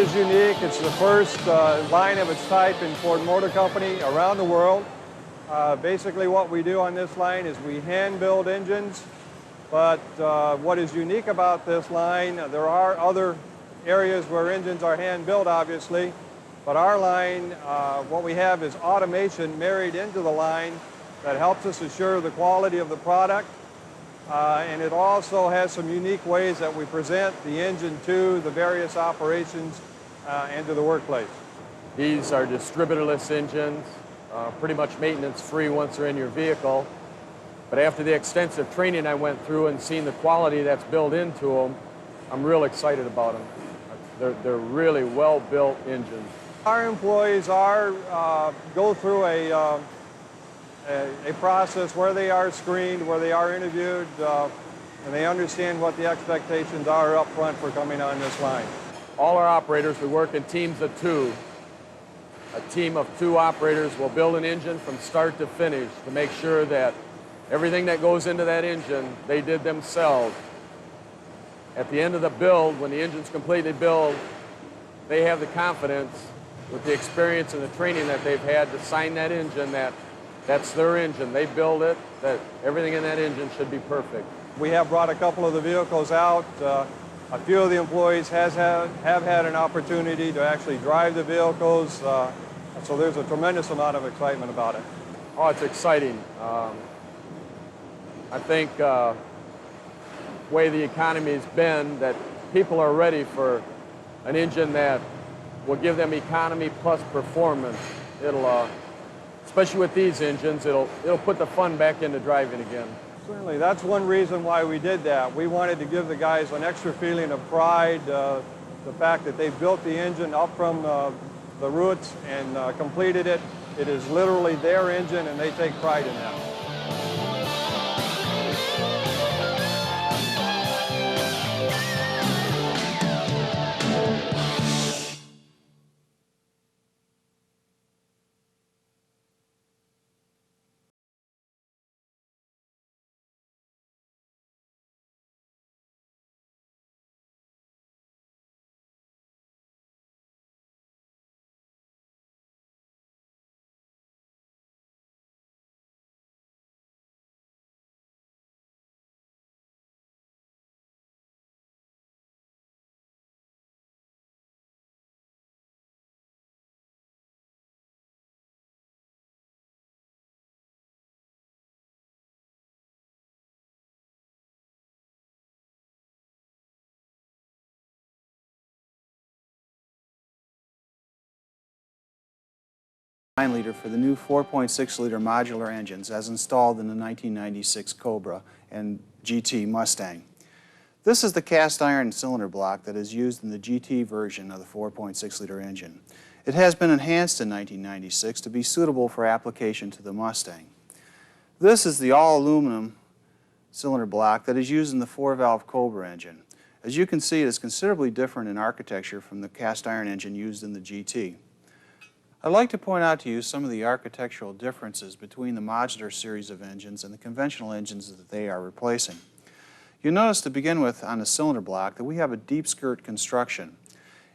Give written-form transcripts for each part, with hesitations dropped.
is unique. It's the first line of its type in Ford Motor Company around the world. Basically what we do on this line is we hand build engines, but what is unique about this line, there are other areas where engines are hand built obviously, but our line, what we have is automation married into the line that helps us assure the quality of the product. And it also has some unique ways that we present the engine to the various operations and to the workplace. These are distributorless engines, pretty much maintenance-free once they're in your vehicle. But after the extensive training I went through and seeing the quality that's built into them, I'm real excited about them. They're really well-built engines. Our employees go through a process where they are screened, where they are interviewed, and they understand what the expectations are up front for coming on this line. All our operators, we work in teams of two. A team of 2 operators will build an engine from start to finish to make sure that everything that goes into that engine, they did themselves. At the end of the build, when the engine's completely built, they have the confidence with the experience and the training that they've had to sign that engine that that's their engine. They build it, that everything in that engine should be perfect. We have brought a couple of the vehicles out. A few of the employees have had an opportunity to actually drive the vehicles, so there's a tremendous amount of excitement about it. Oh, it's exciting. I think the way the economy's been, that people are ready for an engine that will give them economy plus performance. It'll, especially with these engines, it'll put the fun back into driving again. Certainly, that's one reason why we did that. We wanted to give the guys an extra feeling of pride, the fact that they built the engine up from the roots and completed it. It is literally their engine, and they take pride in that. Liter for the new 4.6-liter modular engines as installed in the 1996 Cobra and GT Mustang. This is the cast iron cylinder block that is used in the GT version of the 4.6-liter engine. It has been enhanced in 1996 to be suitable for application to the Mustang. This is the all-aluminum cylinder block that is used in the 4-valve Cobra engine. As you can see, it is considerably different in architecture from the cast iron engine used in the GT. I'd like to point out to you some of the architectural differences between the modular series of engines and the conventional engines that they are replacing. You'll notice to begin with on the cylinder block that we have a deep skirt construction.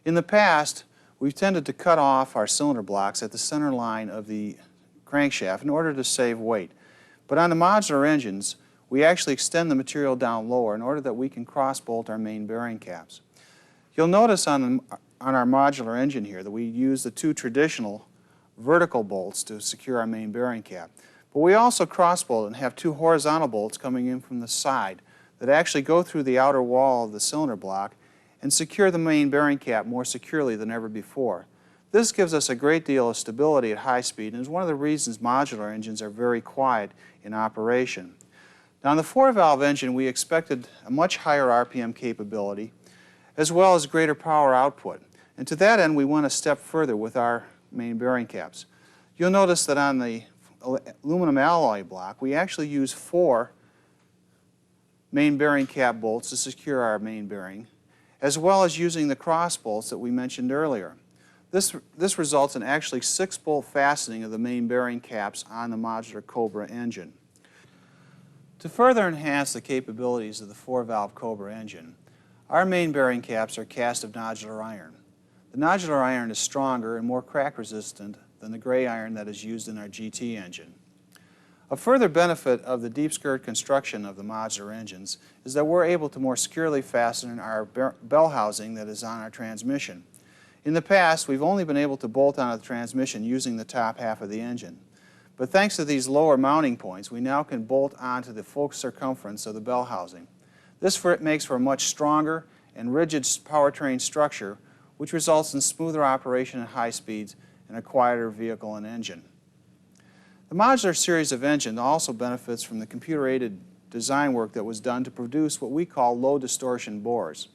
In the past, we've tended to cut off our cylinder blocks at the center line of the crankshaft in order to save weight. But on the modular engines, we actually extend the material down lower in order that we can cross-bolt our main bearing caps. You'll notice on our modular engine here that we use the 2 traditional vertical bolts to secure our main bearing cap. But we also cross-bolt and have 2 horizontal bolts coming in from the side that actually go through the outer wall of the cylinder block and secure the main bearing cap more securely than ever before. This gives us a great deal of stability at high speed and is one of the reasons modular engines are very quiet in operation. Now, on the 4-valve engine, we expected a much higher RPM capability as well as greater power output. And to that end, we went a step further with our main bearing caps. You'll notice that on the aluminum alloy block, we actually use 4 main bearing cap bolts to secure our main bearing, as well as using the cross bolts that we mentioned earlier. This results in actually 6-bolt fastening of the main bearing caps on the modular Cobra engine. To further enhance the capabilities of the 4-valve Cobra engine, our main bearing caps are cast of nodular iron. The nodular iron is stronger and more crack resistant than the gray iron that is used in our GT engine. A further benefit of the deep skirt construction of the modular engines is that we're able to more securely fasten our bell housing that is on our transmission. In the past, we've only been able to bolt onto the transmission using the top half of the engine. But thanks to these lower mounting points, we now can bolt onto the full circumference of the bell housing. This makes for a much stronger and rigid powertrain structure, which results in smoother operation at high speeds and a quieter vehicle and engine. The modular series of engine also benefits from the computer-aided design work that was done to produce what we call low distortion bores.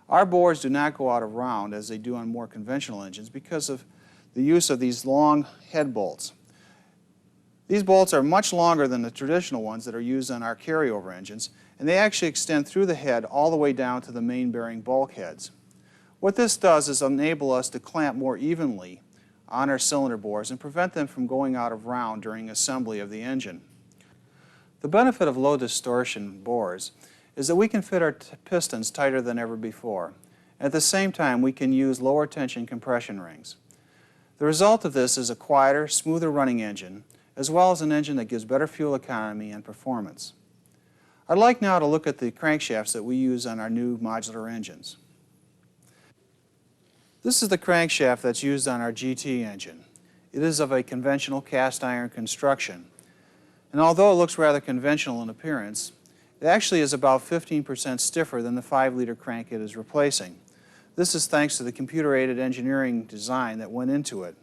Our bores do not go out of round as they do on more conventional engines because of the use of these long head bolts. These bolts are much longer than the traditional ones that are used on our carryover engines, and they actually extend through the head all the way down to the main bearing bulkheads. What this does is enable us to clamp more evenly on our cylinder bores and prevent them from going out of round during assembly of the engine. The benefit of low distortion bores is that we can fit our pistons tighter than ever before. At the same time, we can use lower tension compression rings. The result of this is a quieter, smoother running engine, as well as an engine that gives better fuel economy and performance. I'd like now to look at the crankshafts that we use on our new modular engines. This is the crankshaft that's used on our GT engine. It is of a conventional cast iron construction, and although it looks rather conventional in appearance, it actually is about 15% stiffer than the 5-liter crank it is replacing. This is thanks to the computer-aided engineering design that went into it.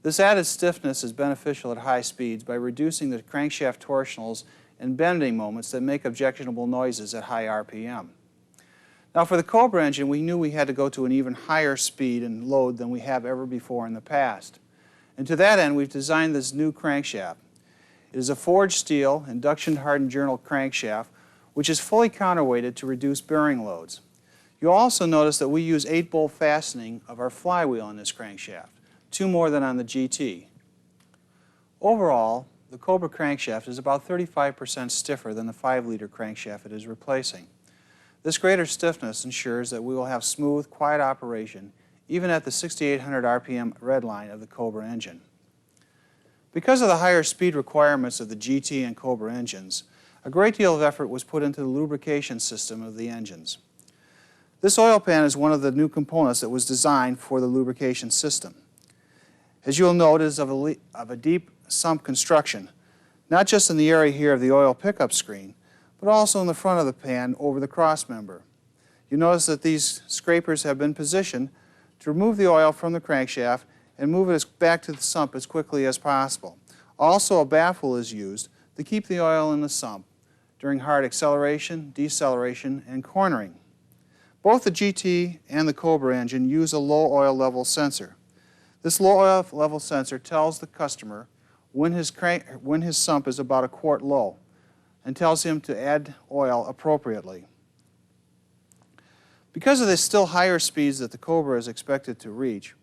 This added stiffness is beneficial at high speeds by reducing the crankshaft torsionals and bending moments that make objectionable noises at high RPM. Now for the Cobra engine, we knew we had to go to an even higher speed and load than we have ever before in the past. And to that end, we've designed this new crankshaft. It is a forged steel, induction-hardened journal crankshaft, which is fully counterweighted to reduce bearing loads. You'll also notice that we use 8-bolt fastening of our flywheel in this crankshaft, 2 more than on the GT. Overall, the Cobra crankshaft is about 35% stiffer than the 5-liter crankshaft it is replacing. This greater stiffness ensures that we will have smooth, quiet operation even at the 6,800 RPM red line of the Cobra engine. Because of the higher speed requirements of the GT and Cobra engines, a great deal of effort was put into the lubrication system of the engines. This oil pan is one of the new components that was designed for the lubrication system. As you'll note, it is of a deep sump construction, not just in the area here of the oil pickup screen, but also in the front of the pan over the cross member. You notice that these scrapers have been positioned to remove the oil from the crankshaft and move it back to the sump as quickly as possible. Also, a baffle is used to keep the oil in the sump during hard acceleration, deceleration, and cornering. Both the GT and the Cobra engine use a low oil level sensor. This low oil level sensor tells the customer when his sump is about a quart low and tells him to add oil appropriately. Because of the still higher speeds that the Cobra is expected to reach,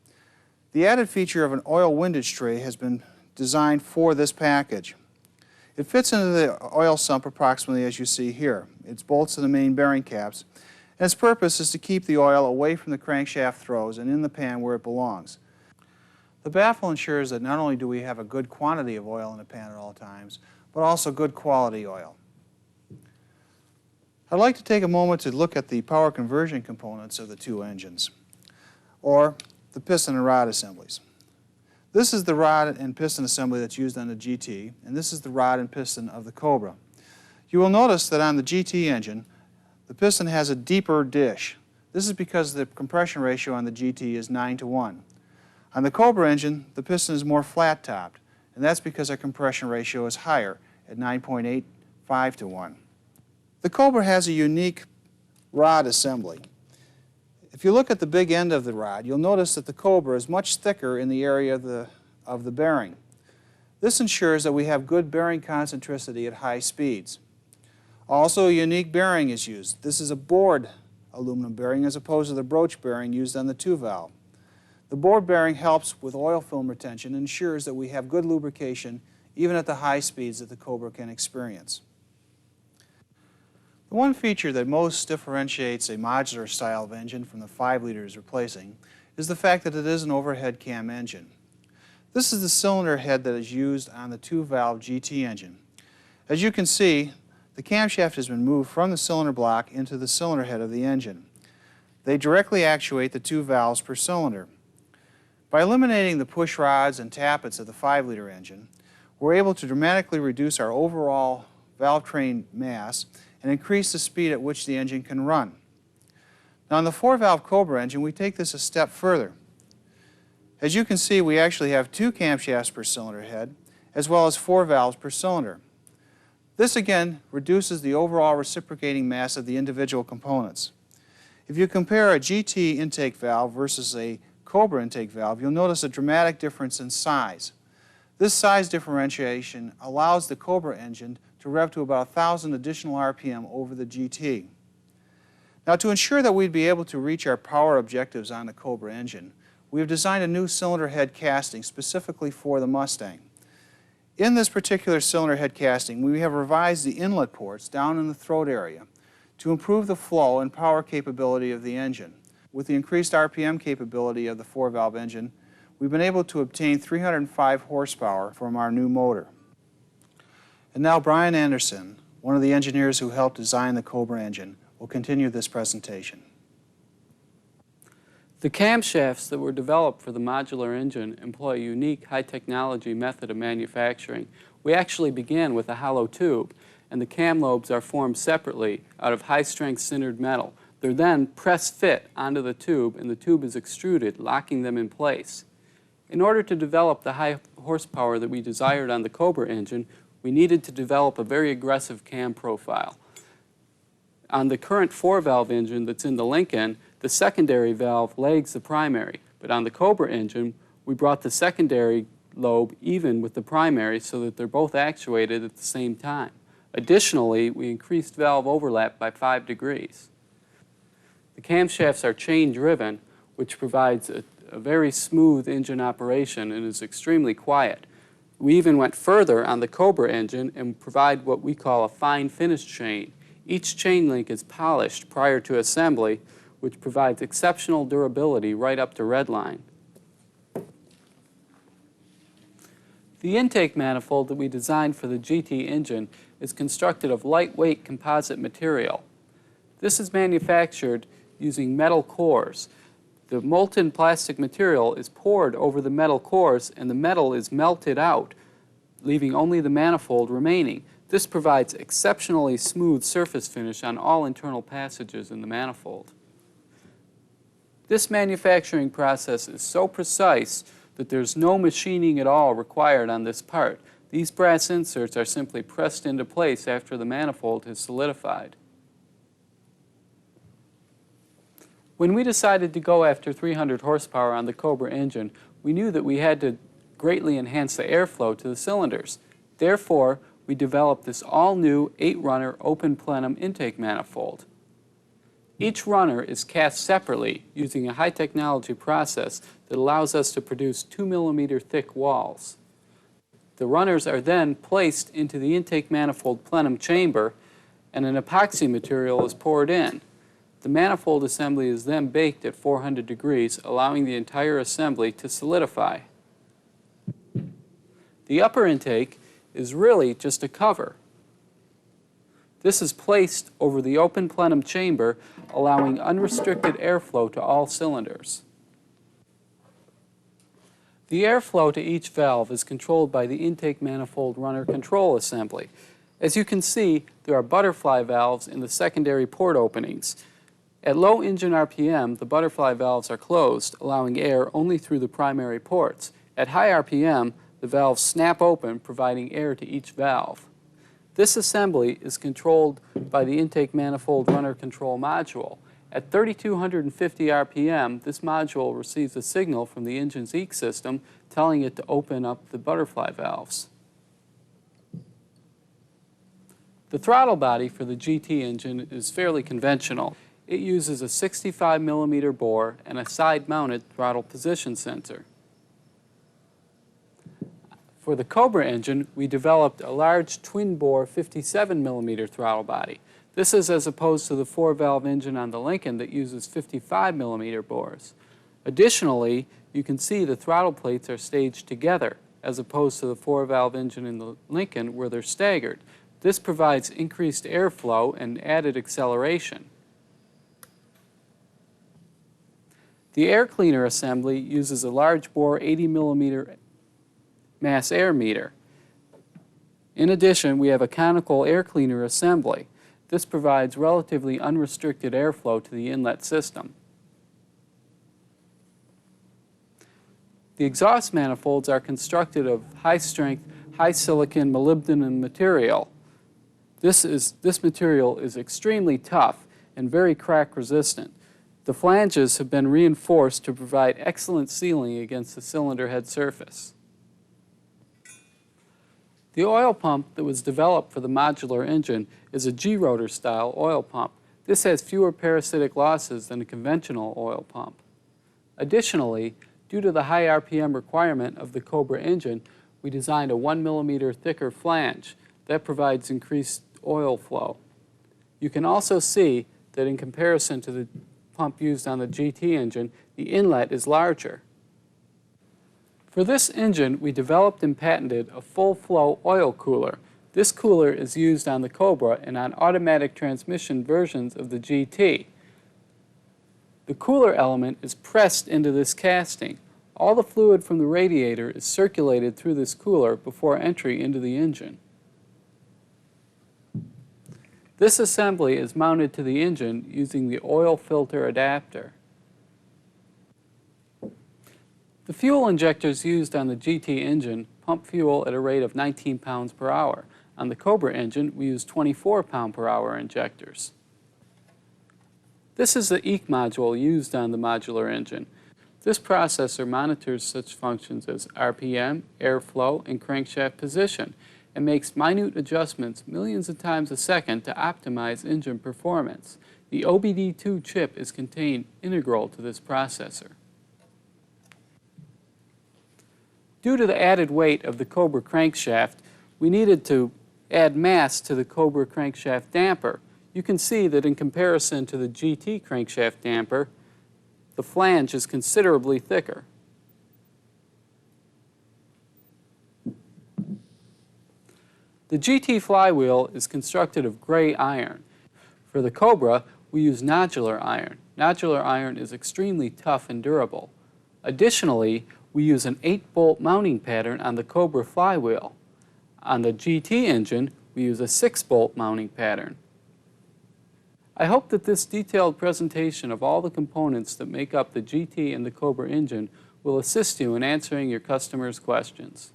the added feature of an oil windage tray has been designed for this package. It fits into the oil sump approximately as you see here. It bolts to the main bearing caps, and its purpose is to keep the oil away from the crankshaft throws and in the pan where it belongs. The baffle ensures that not only do we have a good quantity of oil in the pan at all times, but also good quality oil. I'd like to take a moment to look at the power conversion components of the two engines, or the piston and rod assemblies. This is the rod and piston assembly that's used on the GT, and this is the rod and piston of the Cobra. You will notice that on the GT engine, the piston has a deeper dish. This is because the compression ratio on the GT is 9:1. On the Cobra engine, the piston is more flat-topped, and that's because our compression ratio is higher at 9.85:1. The Cobra has a unique rod assembly. If you look at the big end of the rod, you'll notice that the Cobra is much thicker in the area of the bearing. This ensures that we have good bearing concentricity at high speeds. Also, a unique bearing is used. This is a bored aluminum bearing as opposed to the broach bearing used on the 2-valve. The bored bearing helps with oil film retention and ensures that we have good lubrication even at the high speeds that the Cobra can experience. The one feature that most differentiates a modular style of engine from the 5 liters replacing is the fact that it is an overhead cam engine. This is the cylinder head that is used on the two-valve GT engine. As you can see, the camshaft has been moved from the cylinder block into the cylinder head of the engine. They directly actuate the two valves per cylinder. By eliminating the push rods and tappets of the 5-liter engine, we're able to dramatically reduce our overall valve train mass and increase the speed at which the engine can run. Now, on the 4-valve Cobra engine, we take this a step further. As you can see, we actually have 2 camshafts per cylinder head, as well as 4 valves per cylinder. This again reduces the overall reciprocating mass of the individual components. If you compare a GT intake valve versus a Cobra intake valve, you'll notice a dramatic difference in size. This size differentiation allows the Cobra engine to rev to about 1,000 additional RPM over the GT. Now, to ensure that we'd be able to reach our power objectives on the Cobra engine, we have designed a new cylinder head casting specifically for the Mustang. In this particular cylinder head casting, we have revised the inlet ports down in the throat area to improve the flow and power capability of the engine. With the increased RPM capability of the 4-valve engine, we've been able to obtain 305 horsepower from our new motor. And now Brian Anderson, one of the engineers who helped design the Cobra engine, will continue this presentation. The camshafts that were developed for the modular engine employ a unique high-technology method of manufacturing. We actually began with a hollow tube, and the cam lobes are formed separately out of high-strength sintered metal. They're then press-fit onto the tube, and the tube is extruded, locking them in place. In order to develop the high horsepower that we desired on the Cobra engine, we needed to develop a very aggressive cam profile. On the current 4-valve engine that's in the Lincoln, the secondary valve lags the primary, but on the Cobra engine, we brought the secondary lobe even with the primary so that they're both actuated at the same time. Additionally, we increased valve overlap by 5 degrees. The camshafts are chain-driven, which provides a very smooth engine operation and is extremely quiet. We even went further on the Cobra engine and provide what we call a fine finish chain. Each chain link is polished prior to assembly, which provides exceptional durability right up to redline. The intake manifold that we designed for the GT engine is constructed of lightweight composite material. This is manufactured using metal cores. The molten plastic material is poured over the metal cores and the metal is melted out, leaving only the manifold remaining. This provides exceptionally smooth surface finish on all internal passages in the manifold. This manufacturing process is so precise that there's no machining at all required on this part. These brass inserts are simply pressed into place after the manifold has solidified. When we decided to go after 300 horsepower on the Cobra engine, we knew that we had to greatly enhance the airflow to the cylinders. Therefore, we developed this all-new 8-runner open plenum intake manifold. Each runner is cast separately using a high-technology process that allows us to produce 2-millimeter thick walls. The runners are then placed into the intake manifold plenum chamber and an epoxy material is poured in. The manifold assembly is then baked at 400 degrees, allowing the entire assembly to solidify. The upper intake is really just a cover. This is placed over the open plenum chamber, allowing unrestricted airflow to all cylinders. The airflow to each valve is controlled by the intake manifold runner control assembly. As you can see, there are butterfly valves in the secondary port openings. At low engine RPM, the butterfly valves are closed, allowing air only through the primary ports. At high RPM, the valves snap open, providing air to each valve. This assembly is controlled by the intake manifold runner control module. At 3,250 RPM, this module receives a signal from the engine's EEC system telling it to open up the butterfly valves. The throttle body for the GT engine is fairly conventional. It uses a 65-millimeter bore and a side-mounted throttle position sensor. For the Cobra engine, we developed a large twin-bore 57-millimeter throttle body. This is as opposed to the 4-valve engine on the Lincoln that uses 55-millimeter bores. Additionally, you can see the throttle plates are staged together as opposed to the 4-valve engine in the Lincoln where they're staggered. This provides increased airflow and added acceleration. The air cleaner assembly uses a large bore 80mm mass air meter. In addition, we have a conical air cleaner assembly. This provides relatively unrestricted airflow to the inlet system. The exhaust manifolds are constructed of high-strength, high-silicon molybdenum material. This material is extremely tough and very crack-resistant. The flanges have been reinforced to provide excellent sealing against the cylinder head surface. The oil pump that was developed for the modular engine is a G-rotor style oil pump. This has fewer parasitic losses than a conventional oil pump. Additionally, due to the high RPM requirement of the Cobra engine, we designed a 1mm thicker flange that provides increased oil flow. You can also see that in comparison to the pump used on the GT engine, the inlet is larger. For this engine, we developed and patented a full-flow oil cooler. This cooler is used on the Cobra and on automatic transmission versions of the GT. The cooler element is pressed into this casting. All the fluid from the radiator is circulated through this cooler before entry into the engine. This assembly is mounted to the engine using the oil filter adapter. The fuel injectors used on the GT engine pump fuel at a rate of 19 pounds per hour. On the Cobra engine, we use 24 pound per hour injectors. This is the EEC module used on the modular engine. This processor monitors such functions as RPM, airflow, and crankshaft position, and makes minute adjustments millions of times a second to optimize engine performance. The OBD2 chip is contained integral to this processor. Due to the added weight of the Cobra crankshaft, we needed to add mass to the Cobra crankshaft damper. You can see that in comparison to the GT crankshaft damper, the flange is considerably thicker. The GT flywheel is constructed of gray iron. For the Cobra, we use nodular iron. Nodular iron is extremely tough and durable. Additionally, we use an 8-bolt mounting pattern on the Cobra flywheel. On the GT engine, we use a 6-bolt mounting pattern. I hope that this detailed presentation of all the components that make up the GT and the Cobra engine will assist you in answering your customers' questions.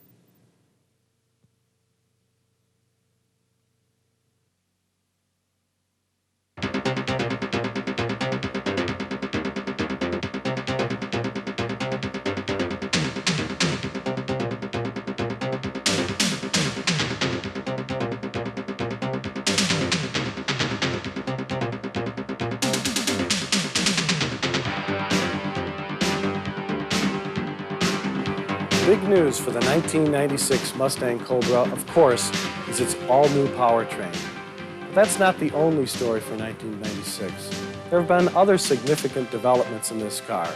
Big news for the 1996 Mustang Cobra, of course, is its all-new powertrain. But that's not the only story for 1996. There have been other significant developments in this car.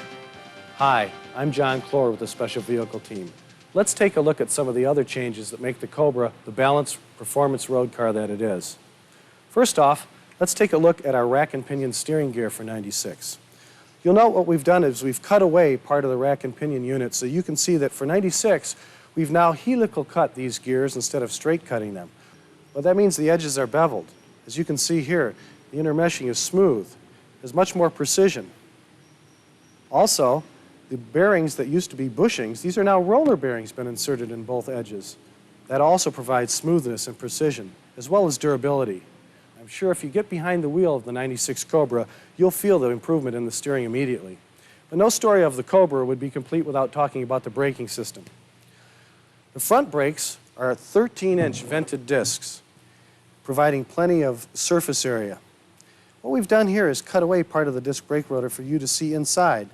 Hi, I'm John Clore with the Special Vehicle Team. Let's take a look at some of the other changes that make the Cobra the balanced performance road car that it is. First off, let's take a look at our rack and pinion steering gear for 96. You'll note what we've done is we've cut away part of the rack and pinion unit, so you can see that for 96, we've now helical cut these gears instead of straight cutting them. Well, that means the edges are beveled. As you can see here, the intermeshing is smooth. There's much more precision. Also, the bearings that used to be bushings, these are now roller bearings been inserted in both edges. That also provides smoothness and precision, as well as durability. I'm sure if you get behind the wheel of the 96 Cobra, you'll feel the improvement in the steering immediately. But no story of the Cobra would be complete without talking about the braking system. The front brakes are 13-inch vented discs, providing plenty of surface area. What we've done here is cut away part of the disc brake rotor for you to see inside.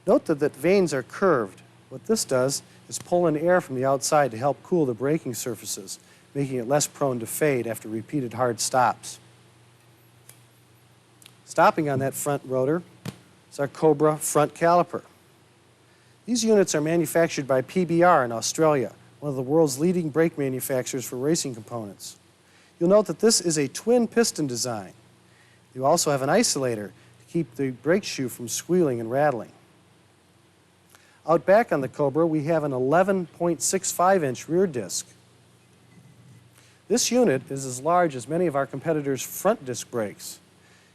Note that the vanes are curved. What this does is pull in air from the outside to help cool the braking surfaces, making it less prone to fade after repeated hard stops. Stopping on that front rotor is our Cobra front caliper. These units are manufactured by PBR in Australia, one of the world's leading brake manufacturers for racing components. You'll note that this is a twin piston design. You also have an isolator to keep the brake shoe from squealing and rattling. Out back on the Cobra, we have an 11.65-inch rear disc. This unit is as large as many of our competitors' front disc brakes.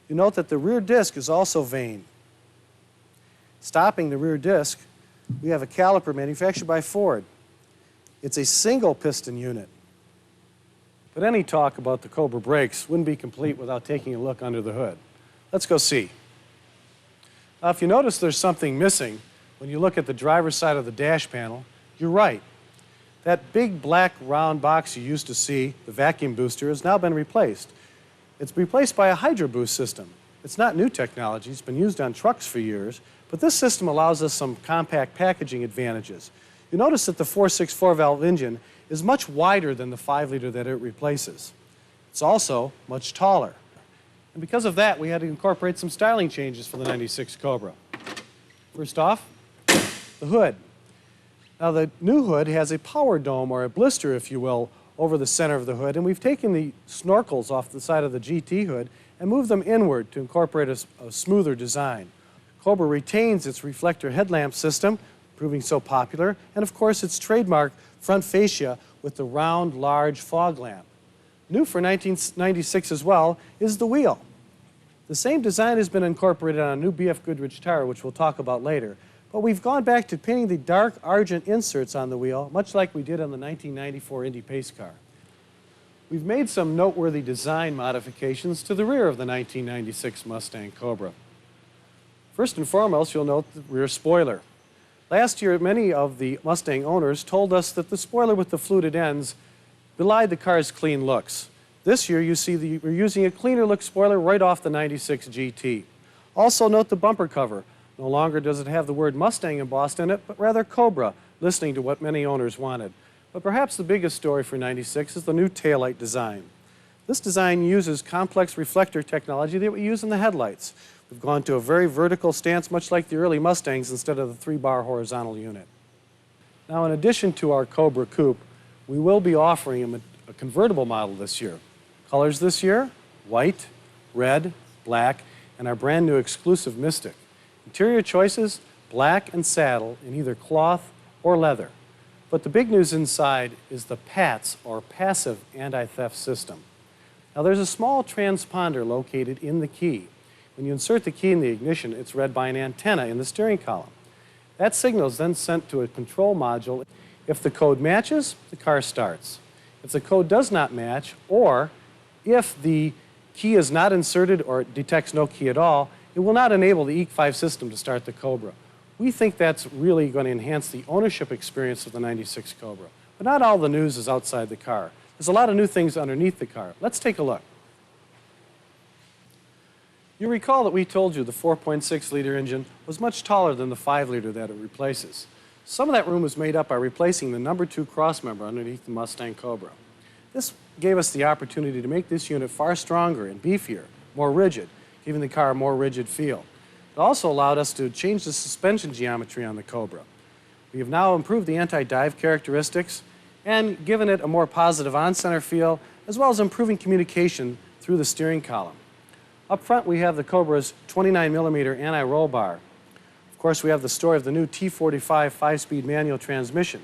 You note that the rear disc is also vane. Stopping the rear disc, we have a caliper manufactured by Ford. It's a single piston unit. But any talk about the Cobra brakes wouldn't be complete without taking a look under the hood. Let's go see. Now, if you notice there's something missing when you look at the driver's side of the dash panel, you're right. That big black round box you used to see, the vacuum booster, has now been replaced. It's replaced by a Hydro Boost system. It's not new technology. It's been used on trucks for years, but this system allows us some compact packaging advantages. You notice that the 464 valve engine is much wider than the 5-liter that it replaces. It's also much taller. And because of that, we had to incorporate some styling changes for the 96 Cobra. First off, the hood. Now, the new hood has a power dome, or a blister, if you will, over the center of the hood, and we've taken the snorkels off the side of the GT hood and moved them inward to incorporate a smoother design. Cobra retains its reflector headlamp system, proving so popular, and of course its trademark front fascia with the round, large fog lamp. New for 1996 as well is the wheel. The same design has been incorporated on a new BF Goodrich tire, which we'll talk about later. But we've gone back to painting the dark argent inserts on the wheel, much like we did on the 1994 Indy Pace car. We've made some noteworthy design modifications to the rear of the 1996 Mustang Cobra. First and foremost, you'll note the rear spoiler. Last year, many of the Mustang owners told us that the spoiler with the fluted ends belied the car's clean looks. This year, you see we're using a cleaner look spoiler right off the 96 GT. Also note the bumper cover. No longer does it have the word Mustang embossed in it, but rather Cobra, listening to what many owners wanted. But perhaps the biggest story for 96 is the new taillight design. This design uses complex reflector technology that we use in the headlights. We've gone to a very vertical stance, much like the early Mustangs, instead of the 3-bar horizontal unit. Now, in addition to our Cobra Coupe, we will be offering a convertible model this year. Colors this year: white, red, black, and our brand new exclusive Mystic. Interior choices: black and saddle in either cloth or leather. But the big news inside is the PATS, or Passive Anti-Theft System. Now, there's a small transponder located in the key. When you insert the key in the ignition, it's read by an antenna in the steering column. That signal is then sent to a control module. If the code matches, the car starts. If the code does not match, or if the key is not inserted or it detects no key at all, it will not enable the EEC5 system to start the Cobra. We think that's really going to enhance the ownership experience of the 96 Cobra. But not all the news is outside the car. There's a lot of new things underneath the car. Let's take a look. You recall that we told you the 4.6-liter engine was much taller than the 5-liter that it replaces. Some of that room was made up by replacing the number 2 crossmember underneath the Mustang Cobra. This gave us the opportunity to make this unit far stronger and beefier, more rigid, giving the car a more rigid feel. It also allowed us to change the suspension geometry on the Cobra. We have now improved the anti-dive characteristics and given it a more positive on-center feel, as well as improving communication through the steering column. Up front, we have the Cobra's 29mm anti-roll bar. Of course, we have the story of the new T45 5-speed manual transmission.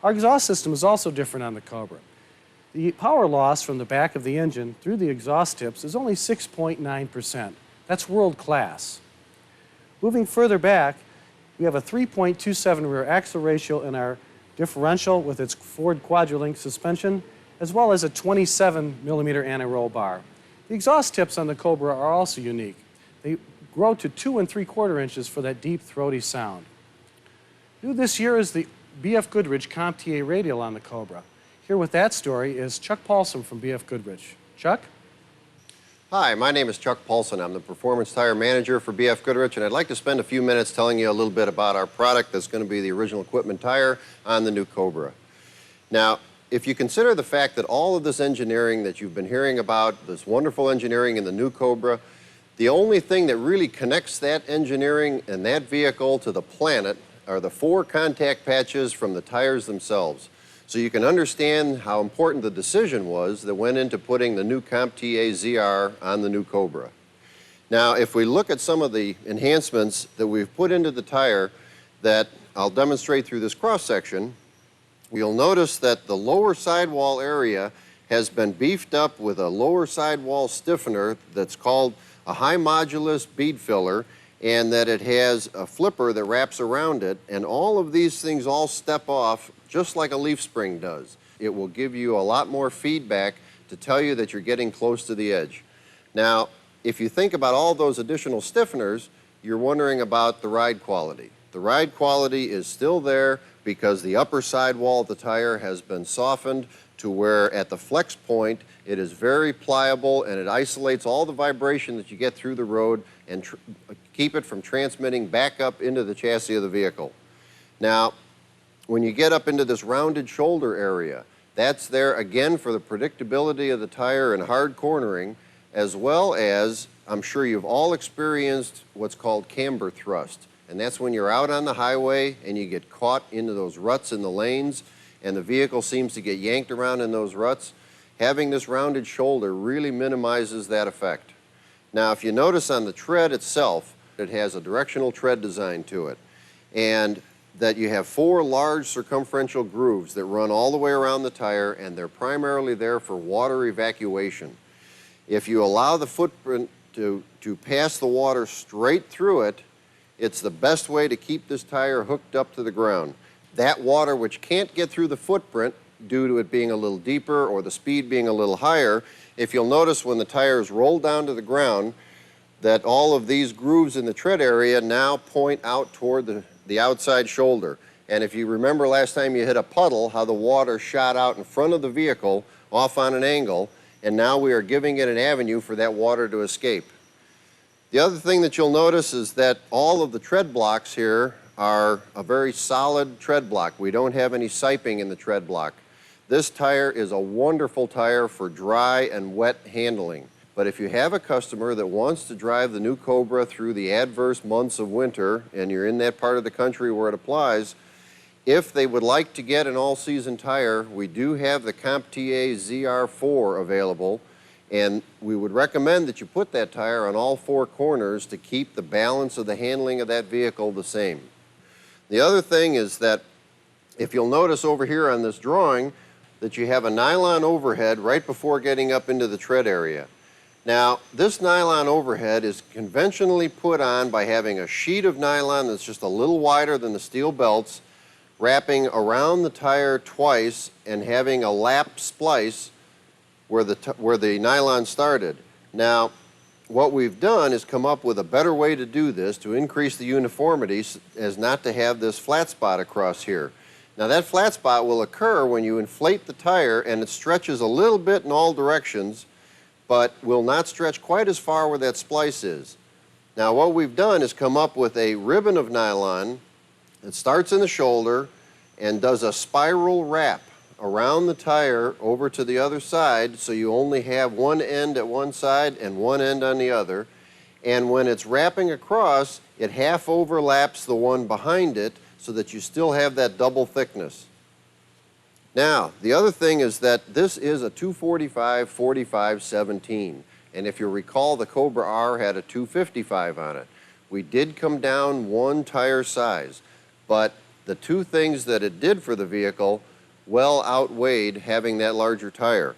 Our exhaust system is also different on the Cobra. The power loss from the back of the engine through the exhaust tips is only 6.9%. That's world class. Moving further back, we have a 3.27 rear axle ratio in our differential with its Ford Quadrolink suspension, as well as a 27mm anti-roll bar. The exhaust tips on the Cobra are also unique. They grow to 2 3/4 inches for that deep, throaty sound. New this year is the BF Goodrich CompTA radial on the Cobra. Here with that story is Chuck Paulson from BF Goodrich. Chuck? Hi, my name is Chuck Paulson. I'm the Performance Tire Manager for BF Goodrich, and I'd like to spend a few minutes telling you a little bit about our product that's going to be the original equipment tire on the new Cobra. Now, if you consider the fact that all of this engineering that you've been hearing about, this wonderful engineering in the new Cobra, the only thing that really connects that engineering and that vehicle to the planet are the 4 contact patches from the tires themselves. So you can understand how important the decision was that went into putting the new CompTA ZR on the new Cobra. Now, if we look at some of the enhancements that we've put into the tire that I'll demonstrate through this cross-section, you'll notice that the lower sidewall area has been beefed up with a lower sidewall stiffener that's called a high modulus bead filler, and that it has a flipper that wraps around it, and all of these things all step off just like a leaf spring does. It will give you a lot more feedback to tell you that you're getting close to the edge. Now, if you think about all those additional stiffeners, you're wondering about the ride quality. The ride quality is still there because the upper sidewall of the tire has been softened to where at the flex point it is very pliable, and it isolates all the vibration that you get through the road and keep it from transmitting back up into the chassis of the vehicle. Now, when you get up into this rounded shoulder area, that's there again for the predictability of the tire and hard cornering, as well as I'm sure you've all experienced what's called camber thrust. And that's when you're out on the highway and you get caught into those ruts in the lanes and the vehicle seems to get yanked around in those ruts. Having this rounded shoulder really minimizes that effect. Now, if you notice on the tread itself, it has a directional tread design to it, and that you have 4 large circumferential grooves that run all the way around the tire, and they're primarily there for water evacuation. If you allow the footprint to pass the water straight through it, it's the best way to keep this tire hooked up to the ground. That water which can't get through the footprint due to it being a little deeper or the speed being a little higher, if you'll notice when the tires roll down to the ground, that all of these grooves in the tread area now point out toward the outside shoulder. And if you remember last time you hit a puddle, how the water shot out in front of the vehicle off on an angle, and now we are giving it an avenue for that water to escape. The other thing that you'll notice is that all of the tread blocks here are a very solid tread block. We don't have any siping in the tread block. This tire is a wonderful tire for dry and wet handling. But if you have a customer that wants to drive the new Cobra through the adverse months of winter, and you're in that part of the country where it applies, if they would like to get an all-season tire, we do have the CompTA ZR4 available, and we would recommend that you put that tire on all 4 corners to keep the balance of the handling of that vehicle the same. The other thing is that if you'll notice over here on this drawing that you have a nylon overhead right before getting up into the tread area. Now, this nylon overhead is conventionally put on by having a sheet of nylon that's just a little wider than the steel belts, wrapping around the tire twice and having a lap splice where the nylon started. Now, what we've done is come up with a better way to do this to increase the uniformity as not to have this flat spot across here. Now, that flat spot will occur when you inflate the tire and it stretches a little bit in all directions, but will not stretch quite as far where that splice is. Now, what we've done is come up with a ribbon of nylon that starts in the shoulder and does a spiral wrap around the tire over to the other side, so you only have one end at one side and one end on the other. And when it's wrapping across, it half overlaps the one behind it so that you still have that double thickness. Now, the other thing is that this is a 245/45/17, and if you recall, the Cobra R had a 255 on it. We did come down 1 tire size, but the 2 things that it did for the vehicle well outweighed having that larger tire.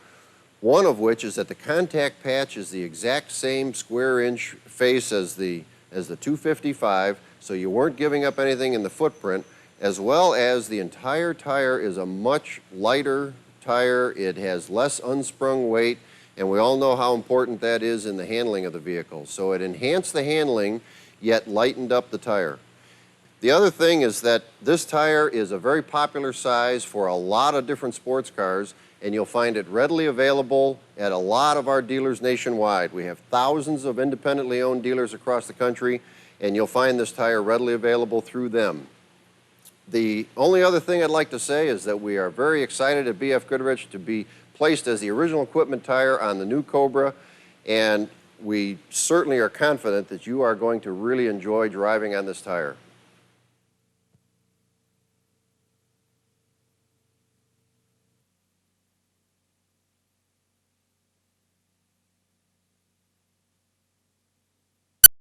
One of which is that the contact patch is the exact same square inch face as the 255, so you weren't giving up anything in the footprint, as well as the entire tire is a much lighter tire. It has less unsprung weight, and we all know how important that is in the handling of the vehicle. So it enhanced the handling, yet lightened up the tire. The other thing is that this tire is a very popular size for a lot of different sports cars, and you'll find it readily available at a lot of our dealers nationwide. We have thousands of independently owned dealers across the country, and you'll find this tire readily available through them. The only other thing I'd like to say is that we are very excited at BF Goodrich to be placed as the original equipment tire on the new Cobra, and we certainly are confident that you are going to really enjoy driving on this tire.